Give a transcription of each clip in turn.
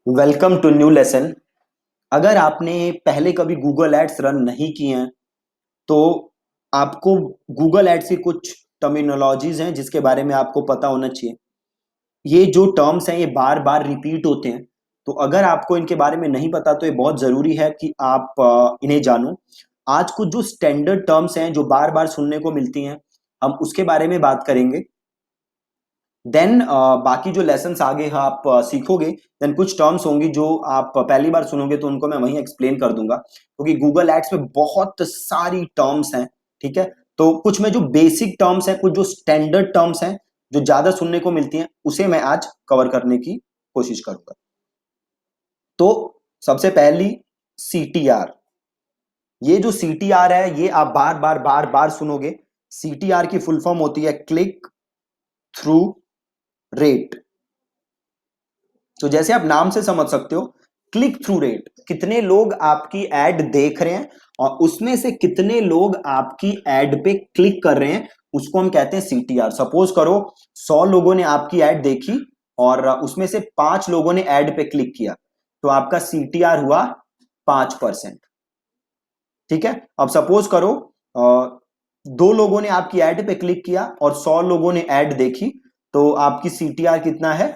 Welcome to new lesson. अगर आपने पहले कभी गूगल एड्स रन नहीं किए हैं तो आपको गूगल एड्स की कुछ टर्मिनोलॉजीज हैं जिसके बारे में आपको पता होना चाहिए। ये जो टर्म्स हैं ये बार बार रिपीट होते हैं, तो अगर आपको इनके बारे में नहीं पता तो ये बहुत ज़रूरी है कि आप इन्हें जानो। आज कुछ जो स्टैंडर्ड टर्म्स हैं जो बार बार सुनने को मिलती हैं, हम उसके बारे में बात करेंगे। देन बाकी जो लेसन्स आगे आप सीखोगे, देन कुछ टर्म्स होंगी जो आप पहली बार सुनोगे तो उनको मैं वहीं एक्सप्लेन कर दूंगा, क्योंकि गूगल एड्स में बहुत सारी टर्म्स हैं। ठीक है, तो कुछ में जो बेसिक टर्म्स हैं, कुछ जो स्टैंडर्ड टर्म्स हैं जो ज्यादा सुनने को मिलती हैं, उसे मैं आज कवर करने की कोशिश करूंगा। तो सबसे पहली CTR। ये जो CTR है ये आप बार बार बार बार सुनोगे। CTR की फुल फॉर्म होती है क्लिक थ्रू रेट। तो जैसे आप नाम से समझ सकते हो, क्लिक थ्रू रेट, कितने लोग आपकी एड देख रहे हैं और उसमें से कितने लोग आपकी एड पे क्लिक कर रहे हैं, उसको हम कहते हैं CTR। सपोज करो 100 लोगों ने आपकी एड देखी और उसमें से 5 लोगों ने एड पे क्लिक किया, तो आपका CTR हुआ 5%। ठीक है, अब सपोज करो 2 लोगों ने आपकी एड पे क्लिक किया और 100 लोगों ने एड देखी, तो आपकी CTR कितना है?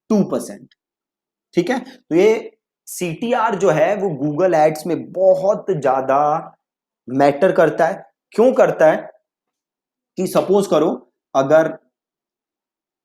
2%। ठीक है, तो ये CTR जो है वो गूगल एड्स में बहुत ज्यादा मैटर करता है। क्यों करता है? कि सपोज करो अगर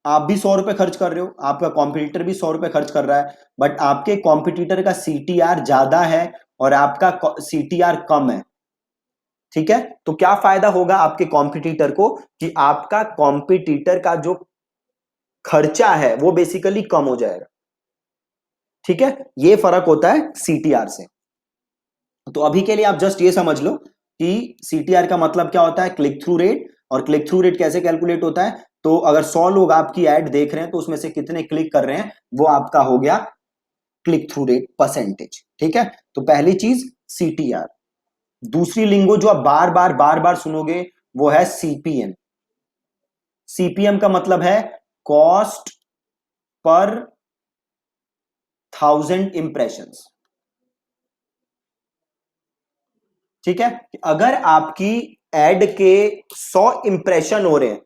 आप भी 100 रुपए खर्च कर रहे हो, आपका कॉम्पिटिटर भी 100 रुपए खर्च कर रहा है, बट आपके कॉम्पिटिटर का CTR ज्यादा है और आपका CTR कम है। ठीक है, तो क्या फायदा होगा आपके कॉम्पिटिटर को? कि आपका कॉम्पिटिटर का जो खर्चा है वो बेसिकली कम हो जाएगा। ठीक है, ये फर्क होता है CTR से। तो अभी के लिए आप जस्ट ये समझ लो कि CTR का मतलब क्या होता है, क्लिक थ्रू रेट। और क्लिक थ्रू रेट कैसे कैलकुलेट होता है? तो अगर 100 लोग आपकी एड देख रहे हैं तो उसमें से कितने क्लिक कर रहे हैं, वो आपका हो गया क्लिक थ्रू रेट परसेंटेज। ठीक है, तो पहली चीज CTR। दूसरी लिंगो जो आप बार बार बार बार सुनोगे वो है CPM। CPM का मतलब है कॉस्ट पर 1000 इंप्रेशंस। ठीक है, अगर आपकी एड के 100 इंप्रेशन हो रहे हैं,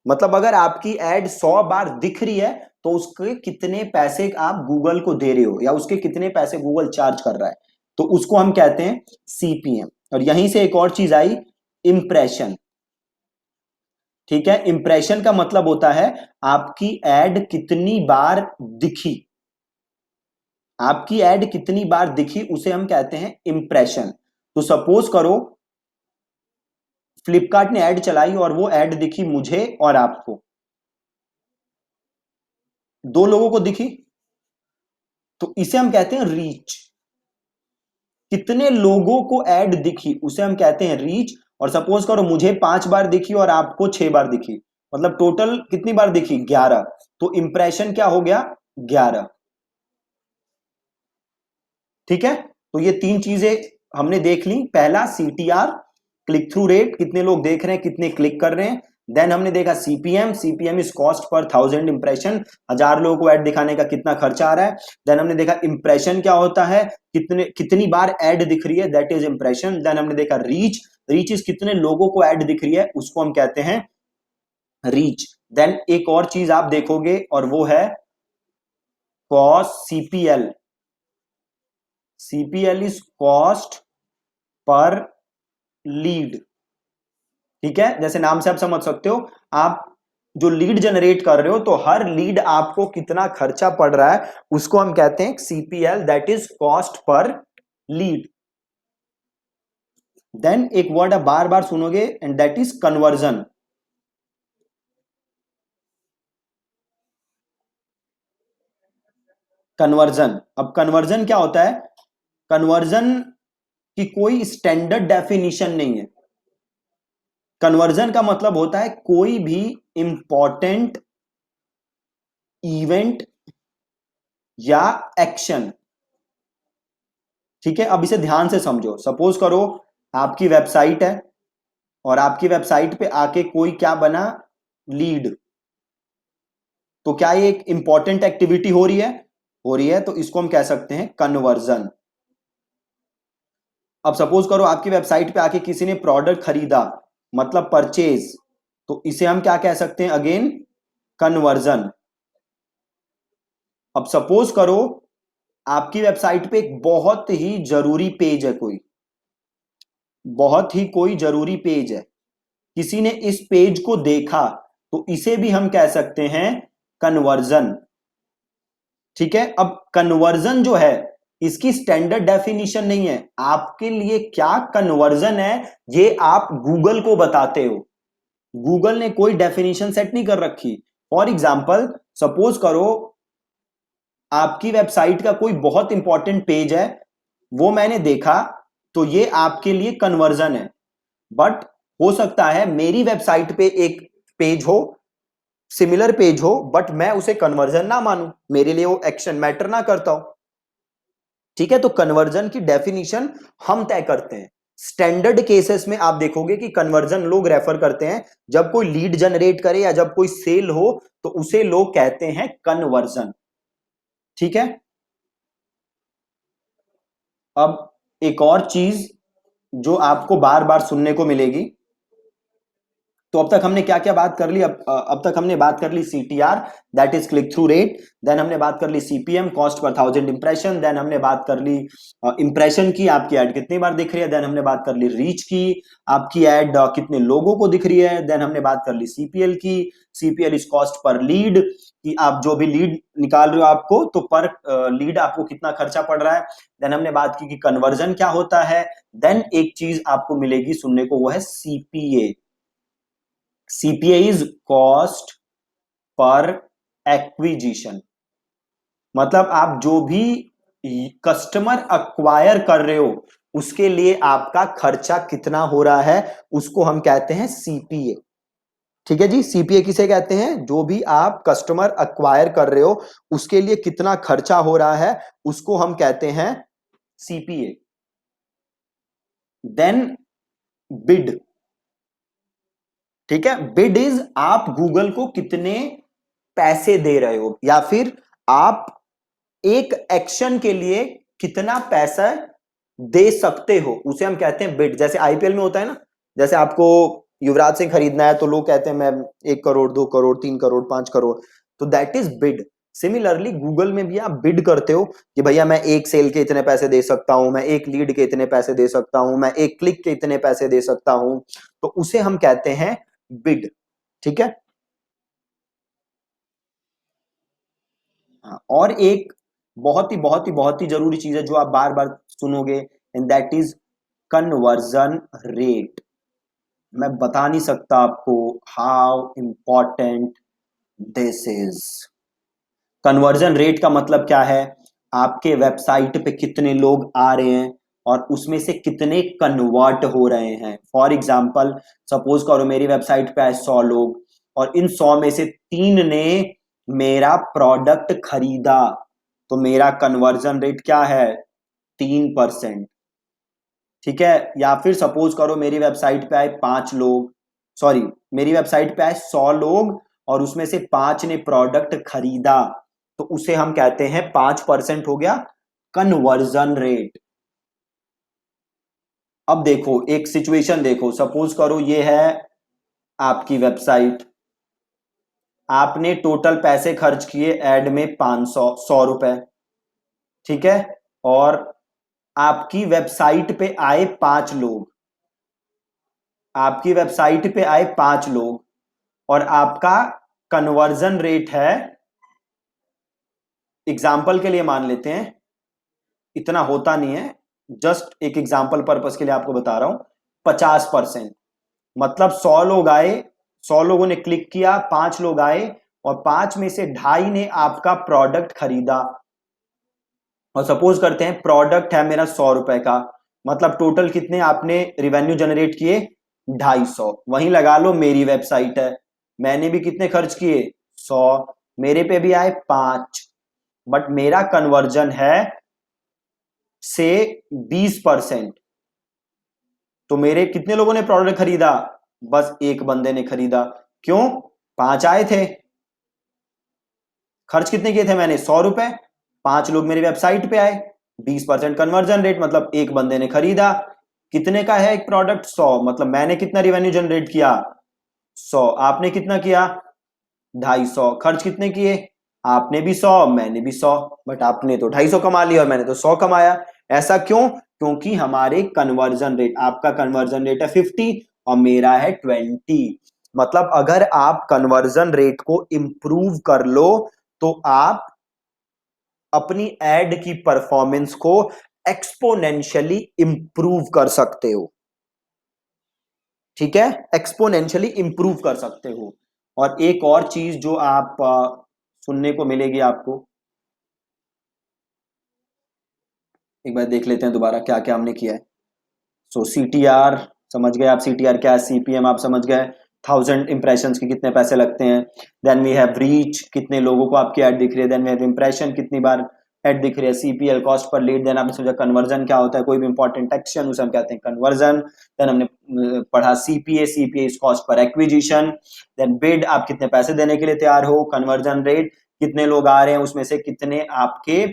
मतलब अगर आपकी एड 100 बार दिख रही है, तो उसके कितने पैसे आप गूगल को दे रहे हो या उसके कितने पैसे गूगल चार्ज कर रहा है, तो उसको हम कहते हैं CPM। और यहीं से एक और चीज आई, इंप्रेशन। ठीक है, इंप्रेशन का मतलब होता है आपकी एड कितनी बार दिखी। आपकी एड कितनी बार दिखी उसे हम कहते हैं इंप्रेशन। तो सपोज करो फ्लिपकार्ट ने एड चलाई और वो एड दिखी मुझे और आपको, 2 लोगों को दिखी, तो इसे हम कहते हैं रीच। कितने लोगों को ऐड दिखी उसे हम कहते हैं रीच। और सपोज करो मुझे 5 बार दिखी और आपको 6 बार दिखी, मतलब टोटल कितनी बार दिखी? 11। तो इंप्रेशन क्या हो गया? 11। ठीक है, तो ये 3 चीजें हमने देख ली। पहला CTR, क्लिक थ्रू रेट, कितने लोग देख रहे हैं, कितने क्लिक कर रहे हैं। देन हमने देखा CPM, CPM इज कॉस्ट पर 1000 इंप्रेशन, 1000 लोगों को ऐड दिखाने का कितना खर्चा आ रहा है। देन हमने देखा इंप्रेशन क्या होता है, कितनी बार ऐड दिख रही है, दैट इज इंप्रेशन। देन हमने देखा रीच, रीच इज कितने लोगों को ऐड दिख रही है, उसको हम कहते हैं रीच। देन एक और चीज आप देखोगे और वो है cost, CPL। CPL is cost per lead. ठीक है, जैसे नाम से आप समझ सकते हो, आप जो लीड जनरेट कर रहे हो तो हर लीड आपको कितना खर्चा पड़ रहा है उसको हम कहते हैं CPL, that is cost per lead. Then एक वर्ड आप बार बार सुनोगे and that is conversion. Conversion, अब कन्वर्जन क्या होता है? कन्वर्जन की कोई स्टैंडर्ड डेफिनेशन नहीं है। कन्वर्जन का मतलब होता है कोई भी इंपॉर्टेंट इवेंट या एक्शन। ठीक है, अब इसे ध्यान से समझो। सपोज करो आपकी वेबसाइट है और आपकी वेबसाइट पे आके कोई क्या बना? लीड। तो क्या ये एक इंपॉर्टेंट एक्टिविटी हो रही है? हो रही है, तो इसको हम कह सकते हैं कन्वर्जन। अब सपोज करो आपकी वेबसाइट पे आके किसी ने प्रोडक्ट खरीदा, मतलब परचेज, तो इसे हम क्या कह सकते हैं, अगेन कन्वर्जन। अब सपोज करो आपकी वेबसाइट पे एक बहुत ही जरूरी पेज है, बहुत ही कोई जरूरी पेज है, किसी ने इस पेज को देखा, तो इसे भी हम कह सकते हैं कन्वर्जन। ठीक है, अब कन्वर्जन जो है इसकी स्टैंडर्ड डेफिनेशन नहीं है, आपके लिए क्या कन्वर्जन है ये आप गूगल को बताते हो। गूगल ने कोई डेफिनेशन सेट नहीं कर रखी। फॉर एग्जाम्पल सपोज करो आपकी वेबसाइट का कोई बहुत इंपॉर्टेंट पेज है, वो मैंने देखा, तो ये आपके लिए कन्वर्जन है। बट हो सकता है मेरी वेबसाइट पे एक पेज हो, सिमिलर पेज हो, बट मैं उसे कन्वर्जन ना मानूं, मेरे लिए वो एक्शन मैटर ना करता हो। ठीक है, तो कन्वर्जन की डेफिनेशन हम तय करते हैं। स्टैंडर्ड केसेस में आप देखोगे कि कन्वर्जन लोग रेफर करते हैं जब कोई लीड जनरेट करे या जब कोई सेल हो, तो उसे लोग कहते हैं कन्वर्जन। ठीक है, अब एक और चीज जो आपको बार बार सुनने को मिलेगी, तो अब तक हमने क्या क्या बात कर ली, अब तक हमने बात कर ली CTR, that is click through rate. Then हमने बात कर ली CPM, cost per thousand impression. Then हमने बात कर ली इंप्रेशन की, आपकी ऐड कितनी बार दिख रही है। देन हमने बात कर ली रीच की, आपकी ऐड कितने लोगों को दिख रही है। देन हमने बात कर ली सीपीएल की, CPL is cost per lead, कि आप जो भी लीड निकाल रहे हो आपको, तो पर लीड आपको कितना खर्चा पड़ रहा है। देन हमने बात की कि कन्वर्जन क्या होता है। देन एक चीज आपको मिलेगी सुनने को, वो है CPA. CPA is cost per acquisition, मतलब आप जो भी कस्टमर अक्वायर कर रहे हो उसके लिए आपका खर्चा कितना हो रहा है, उसको हम कहते हैं सीपीए। ठीक है जी, सीपीए किसे कहते हैं, जो भी आप कस्टमर अक्वायर कर रहे हो उसके लिए कितना खर्चा हो रहा है, उसको हम कहते हैं सीपीए। Then bid. ठीक है, बिड इज आप गूगल को कितने पैसे दे रहे हो, या फिर आप एक एक्शन के लिए कितना पैसा दे सकते हो, उसे हम कहते हैं बिड। जैसे आईपीएल में होता है ना, जैसे आपको युवराज सिंह खरीदना है तो लोग कहते हैं मैं 1 करोड़, 2 करोड़, 3 करोड़, 5 करोड़, तो that is bid. Similarly Google में भी आप बिड करते हो कि भैया मैं एक सेल के इतने पैसे दे सकता हूं, मैं एक लीड के इतने पैसे दे सकता हूं, मैं एक क्लिक के इतने पैसे दे सकता हूं, तो उसे हम कहते हैं बिड। ठीक है, हाँ, और एक बहुत ही जरूरी चीज है जो आप बार बार सुनोगे, and that is conversion rate. मैं बता नहीं सकता आपको how important this is. Conversion rate का मतलब क्या है, आपके वेबसाइट पे कितने लोग आ रहे हैं और उसमें से कितने कन्वर्ट हो रहे हैं। फॉर एग्जाम्पल सपोज करो मेरी वेबसाइट पे आए 100 लोग, और इन 100 में से 3 ने मेरा प्रोडक्ट खरीदा, तो मेरा कन्वर्जन रेट क्या है, 3%। ठीक है, या फिर सपोज करो मेरी वेबसाइट पे आए 5 लोग, सॉरी, मेरी वेबसाइट पे आए 100 लोग और उसमें से 5 ने प्रोडक्ट खरीदा, तो उसे हम कहते हैं 5% हो गया कन्वर्जन रेट। अब देखो एक सिचुएशन देखो, सपोज करो ये है आपकी वेबसाइट, आपने टोटल पैसे खर्च किए ऐड में 100 रुपए। ठीक है, और आपकी वेबसाइट पे आए 5 लोग, आपकी वेबसाइट पे आए 5 लोग, और आपका कन्वर्जन रेट है, एग्जाम्पल के लिए मान लेते हैं, इतना होता नहीं है, जस्ट एक एग्जाम्पल पर्पस के लिए आपको बता रहा हूं, 50%। मतलब 100 लोग आए, 100 लोगों ने क्लिक किया, 5 लोग आए, और 5 में से 2.5 ने आपका प्रोडक्ट खरीदा। और सपोज करते हैं प्रोडक्ट है मेरा 100 रुपए का, मतलब टोटल कितने आपने रिवेन्यू जनरेट किए, 250। वहीं लगा लो मेरी वेबसाइट है, मैंने भी कितने खर्च किए, 100, मेरे पे भी आए 5, बट मेरा कन्वर्जन है से 20%। तो मेरे कितने लोगों ने प्रोडक्ट खरीदा, बस एक बंदे ने खरीदा। क्यों, 5 आए थे, खर्च कितने किए थे मैंने, 100 रुपए, 5 लोग मेरी वेबसाइट पे आए, 20% कन्वर्जन रेट, मतलब एक बंदे ने खरीदा, कितने का है एक प्रोडक्ट, 100, मतलब मैंने कितना रिवेन्यू जनरेट किया, 100, आपने कितना किया, 250, खर्च कितने किए, आपने भी 100, मैंने भी 100, बट आपने तो 250 कमा लिया और मैंने तो 100 कमाया। ऐसा क्यों? क्योंकि हमारे कन्वर्जन रेट, आपका कन्वर्जन रेट है 50 और मेरा है 20। मतलब अगर आप कन्वर्जन रेट को इंप्रूव कर लो तो आप अपनी एड की परफॉर्मेंस को एक्सपोनेंशियली इंप्रूव कर सकते हो। ठीक है, एक्सपोनेंशियली इंप्रूव कर सकते हो। और एक और चीज जो आप सुनने को मिलेगी आपको, एक बार देख लेते हैं दोबारा क्या क्या हमने किया है। सो CTR समझ गए आप, CTR क्या है, CPM आप समझ गए, 1000 इंप्रेशन के कितने पैसे लगते हैं। देन वी हैव रीच, कितने लोगों को आपकी ऐड दिख रही है। देन वी हैव इंप्रेशन, कितनी बार ऐड दिख रही है। CPL, cost per lead. Then आपने सोचा कन्वर्जन क्या होता है, कोई भी इंपॉर्टेंट एक्शन उसे हम कहते हैं कन्वर्जन। देन हमने पढ़ा CPA, CPA is cost per acquisition. Then bid, आप कितने पैसे देने के लिए तैयार हो। कन्वर्जन रेट, कितने लोग आ रहे हैं उसमें से कितने आपके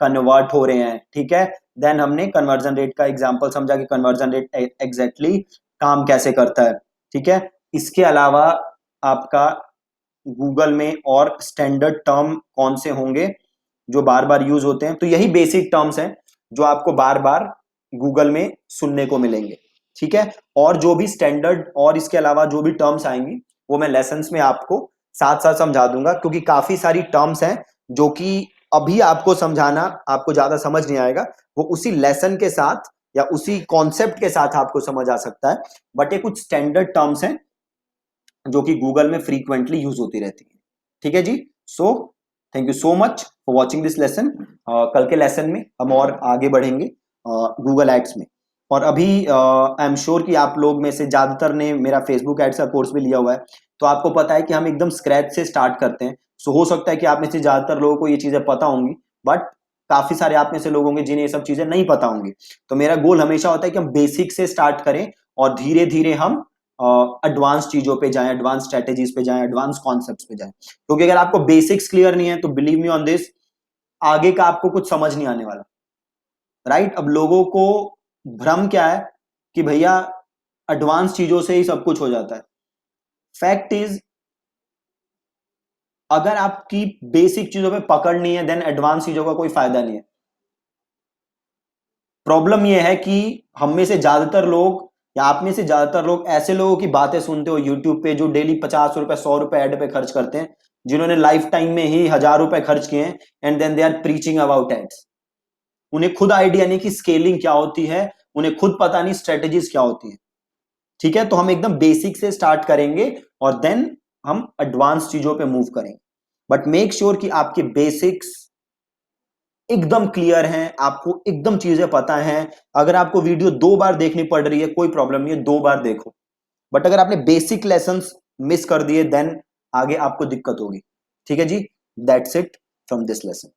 कन्वर्ट हो रहे हैं। ठीक है, देन हमने कन्वर्जन रेट का एग्जांपल समझा कि कन्वर्जन रेट एग्जैक्टली काम कैसे करता है। ठीक है, इसके अलावा आपका गूगल में और स्टैंडर्ड टर्म कौन से होंगे जो बार बार यूज होते हैं, तो यही बेसिक टर्म्स हैं जो आपको बार बार गूगल में सुनने को मिलेंगे। ठीक है, और जो भी स्टैंडर्ड और इसके अलावा जो भी टर्म्स आएंगी वो मैं लेसन्स में आपको साथ साथ समझा दूंगा, क्योंकि काफी सारी टर्म्स हैं जो कि अभी आपको समझाना आपको ज्यादा समझ नहीं आएगा, वो उसी लेसन के साथ या उसी कॉन्सेप्ट के साथ आपको समझ आ सकता है। बट ये कुछ स्टैंडर्ड टर्म्स हैं जो कि गूगल में फ्रीक्वेंटली यूज होती रहती है। ठीक है जी, so thank you so much for watching this lesson. कल के लेसन में हम और आगे बढ़ेंगे गूगल एड्स में। और अभी आई एम श्योर कि आप लोग में से ज्यादातर ने मेरा फेसबुक एड्स का कोर्स भी लिया हुआ है, तो आपको पता है कि हम एकदम स्क्रैच से स्टार्ट करते हैं। सो हो सकता है कि आप में से ज्यादातर लोगों को ये चीजें पता होंगी, बट काफी सारे आप में से लोग होंगे जिन्हें ये सब चीजें नहीं पता होंगी। तो मेरा गोल हमेशा होता है कि हम बेसिक से स्टार्ट करें और धीरे धीरे हम एडवांस चीजों पे जाएं, एडवांस स्ट्रेटेजीज पे जाएं, एडवांस कॉन्सेप्ट्स पे जाएं। क्योंकि अगर आपको बेसिक्स क्लियर नहीं है तो बिलीव मी ऑन दिस, आगे का आपको कुछ समझ नहीं आने वाला। राइट, अब लोगों को भ्रम क्या है कि भैया एडवांस चीजों से ही सब कुछ हो जाता है। फैक्ट इज, अगर आपकी बेसिक चीजों पे पकड़ नहीं है देन एडवांस चीजों का कोई फायदा नहीं है। प्रॉब्लम यह है कि हम में से ज्यादातर लोग या आप में से ज्यादातर लोग ऐसे लोगों की बातें सुनते हो यूट्यूब पे जो डेली 50 रुपए 100 रुपए एड पे खर्च करते हैं, जिन्होंने लाइफ टाइम में ही 1000 रुपए खर्च किए हैं, and then they are preaching about ads. उन्हें खुद आइडिया नहीं कि स्केलिंग क्या होती है, उन्हें खुद पता नहीं स्ट्रेटेजीज क्या होती है। ठीक है, तो हम एकदम बेसिक से स्टार्ट करेंगे और देन हम एडवांस चीजों पे मूव करेंगे। बट मेक श्योर कि आपके बेसिक्स एकदम क्लियर हैं, आपको एकदम चीजें पता हैं। अगर आपको वीडियो 2 बार देखनी पड़ रही है कोई प्रॉब्लम नहीं है, 2 बार देखो। बट अगर आपने बेसिक लेसन्स मिस कर दिए देन आगे आपको दिक्कत होगी। ठीक है जी, that's it from this lesson.